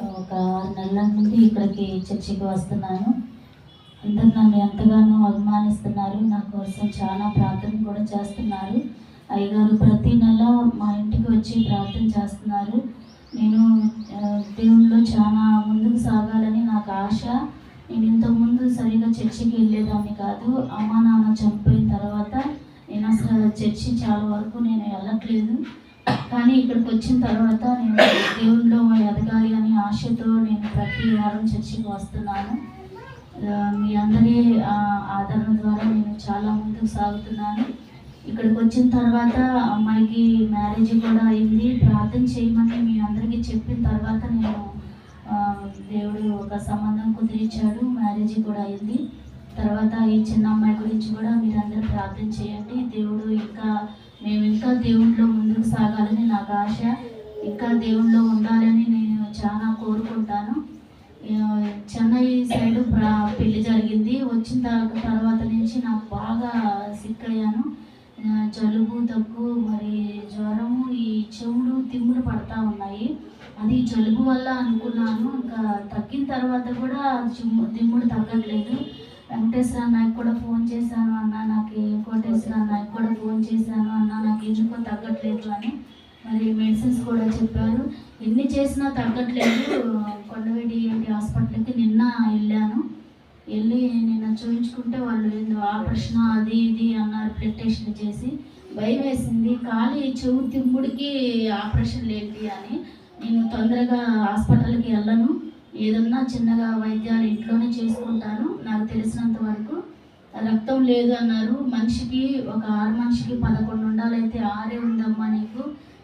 ఒక 6 నెలల నుండి ఇక్కడికి చర్చికి వస్తున్నాను. అందరూ నన్ను ఎంతగానో అభిమానిస్తున్నారు. నా కోసం చాలా ప్రార్థన కూడా చేస్తున్నారు. అయ్యగారు ప్రతి నెల మా ఇంటికి వచ్చి ప్రార్థన చేస్తున్నారు. నేను దేవుళ్ళు చాలా ముందుకు సాగాలని నాకు ఆశ. నేను ఇంతకుముందు సరిగా చర్చికి వెళ్ళేదాన్ని కాదు. అమ్మ నాన్న చనిపోయిన తర్వాత నేను అసలు చర్చి చాలా వరకు నేను వెళ్ళట్లేదు. కానీ ఇక్కడికి వచ్చిన తర్వాత నేను దేవుళ్ళలో ఎదగాలి అనే ఆశతో నేను ప్రతి వారం చర్చికి వస్తున్నాను. మీ అందరి ఆదరణ ద్వారా నేను చాలా ముందుకు సాగుతున్నాను. ఇక్కడికి వచ్చిన తర్వాత అమ్మాయికి మ్యారేజ్ కూడా అయింది. ప్రార్థన చేయమని మీ అందరికీ చెప్పిన తర్వాత నేను దేవుడు ఒక సంబంధం కుదిరించాడు. మ్యారేజ్ కూడా అయింది. తర్వాత ఈ చిన్న అమ్మాయి గురించి కూడా మీరందరూ ప్రార్థన చేయండి. దేవుడు మేము ఇంకా దేవుళ్ళలో ముందుకు సాగాలని నాకు ఆశ. ఇంకా దేవుళ్ళలో ఉండాలని నేను చాలా కోరుకుంటాను. చెన్నై సైడ్ పెళ్లి జరిగింది. వచ్చిన తర్వాత నుంచి నాకు బాగా సిక్ అయ్యాను. జలుబు, దగ్గు, మరి జ్వరము, ఈ చెవులు తిమ్ములు పడతా ఉన్నాయి. అది జలుబు వల్ల అనుకున్నాను. ఇంకా తగ్గిన తర్వాత కూడా తిమ్ముడు తగ్గట్లేదు. వెంకటేశ్వర నాయకు కూడా ఫోన్ చేశాను అన్న, నాకు కోటేశ్వర నాయకు కూడా ఫోన్ చేశాను అన్న, నాకు ఎందుకో తగ్గట్లేదు అని. మరి మెడిసిన్స్ కూడా చెప్పారు. ఎన్ని చేసినా తగ్గట్లేదు. కొండవేడి హాస్పిటల్కి నిన్న వెళ్ళి నిన్న చూపించుకుంటే వాళ్ళు ఆపరేషన్ అది ఇది అన్నారు. బ్లడ్ టెస్ట్ చేసి భయం వేసింది. ఖాళీ చెవు తిమ్ముడికి ఆపరేషన్ ఏంటి అని. నేను తొందరగా హాస్పిటల్కి వెళ్ళను. ఏదన్నా చిన్నగా వైద్యాలు ఇంట్లోనే చేసుకుంటాను. నాకు తెలిసినంత వరకు రక్తం లేదు అన్నారు. మనిషికి ఒక 6 మనిషికి 11 ఉండాలైతే 6 ఉందమ్మా, నీకు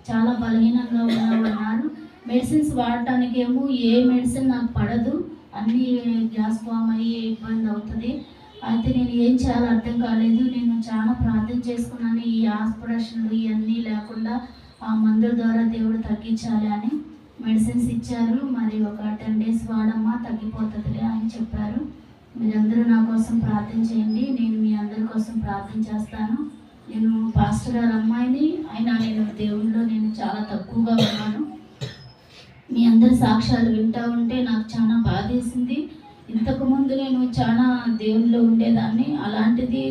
చాలా బలహీనంగా ఉన్నావు అన్నారు. మెడిసిన్స్ వాడటానికి ఏమో ఏ మెడిసిన్ నాకు పడదు, అన్నీ గ్యాస్ ఫామ్ అయ్యి ఇబ్బంది అవుతుంది. అయితే నేను ఏం చేయాలో అర్థం కాలేదు. నేను చాలా ప్రార్థన చేసుకున్నాను. ఈ ఆపరేషన్లు ఇవన్నీ లేకుండా ఆ మందుల ద్వారా దేవుడు తగ్గించాలి అని మెడిసిన్స్ ఇచ్చారు. మరి ఒక 10 days వాడమ్మా తగ్గిపోతుందిలే అని చెప్పారు. మీరందరూ నా కోసం ప్రార్థన చేయండి. నేను మీ అందరి కోసం ప్రార్థన చేస్తాను. నేను పాస్టర్ గారు అమ్మాయిని, అయినా నేను దేవుళ్ళలో నేను చాలా తక్కువగా ఉన్నాను. మీ అందరి సాక్ష్యాలు వింటూ ఉంటే నాకు చాలా బాధేసింది. ఇంతకుముందు నేను చాలా దేవుళ్ళలో ఉండేదాన్ని. అలాంటిది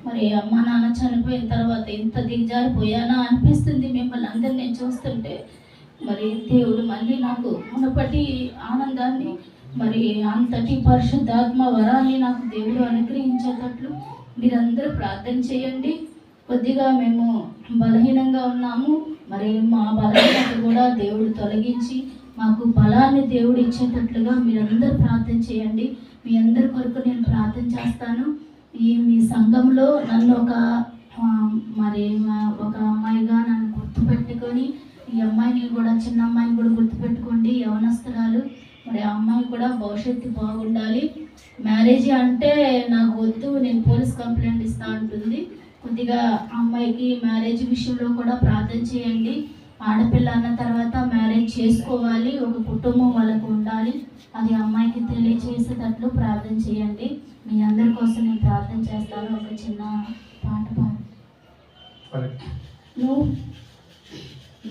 మరి అమ్మ నాన్న చనిపోయిన తర్వాత ఇంత దిగజారిపోయానా అనిపిస్తుంది. మిమ్మల్ని అందరినీ నేను చూస్తుంటే మరి దేవుడు మళ్ళీ నాకు మునపటి ఆనందాన్ని, మరి అంతటి పరిశుద్ధాత్మ వరాన్ని నాకు దేవుడు అనుగ్రహించేటట్లు మీరందరూ ప్రార్థన చేయండి. కొద్దిగా మేము బలహీనంగా ఉన్నాము. మరి మా బలహీనత కూడా దేవుడు తొలగించి మాకు బలాన్ని దేవుడు ఇచ్చేటట్లుగా మీరందరూ ప్రార్థన చేయండి. మీ అందరి కొరకు నేను ప్రార్థన చేస్తాను. మీ సంఘంలో నన్ను ఒక అమ్మాయిగా నన్ను గుర్తుపెట్టుకొని, ఈ అమ్మాయిని కూడా, చిన్న అమ్మాయిని కూడా గుర్తుపెట్టుకోండి. యవనస్తురాలు, మరి ఆ అమ్మాయి కూడా భవిష్యత్తు బాగుండాలి. మ్యారేజ్ అంటే నాకు వద్దు, నేను పోలీస్ కంప్లైంట్ ఇస్తా అంటుంది. కొద్దిగా అమ్మాయికి మ్యారేజ్ విషయంలో కూడా ప్రార్థన చేయండి. ఆడపిల్ల అన్న తర్వాత మ్యారేజ్ చేసుకోవాలి, ఒక కుటుంబం వాళ్ళకు ఉండాలి. అది అమ్మాయికి తెలియచేసేటట్లు ప్రార్థన చేయండి. మీ అందరి కోసం నేను ప్రార్థన చేస్తాను. ఒక చిన్న పాట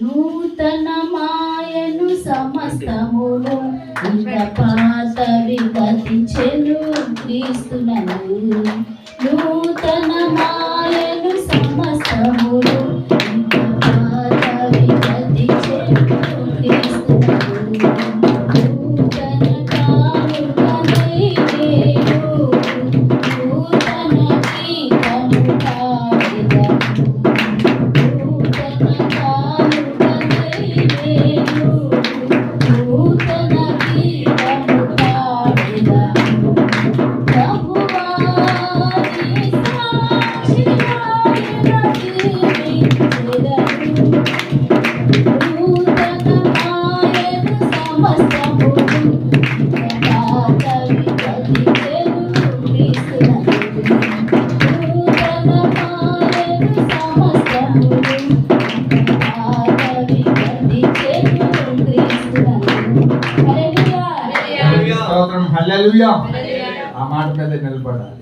నూతన మాయను సమస్తమును ఇక పాతవి గతించెను క్రీస్తునందు. నూతన మాయను సమస్తమును ఇక పాతవి గతించెను క్రీస్తునందు. నూతన కానుకనై నేను నూతన గీతము పాడెదను. హల్లెలూయా. ఆ మాట మీద నిలబడాలి.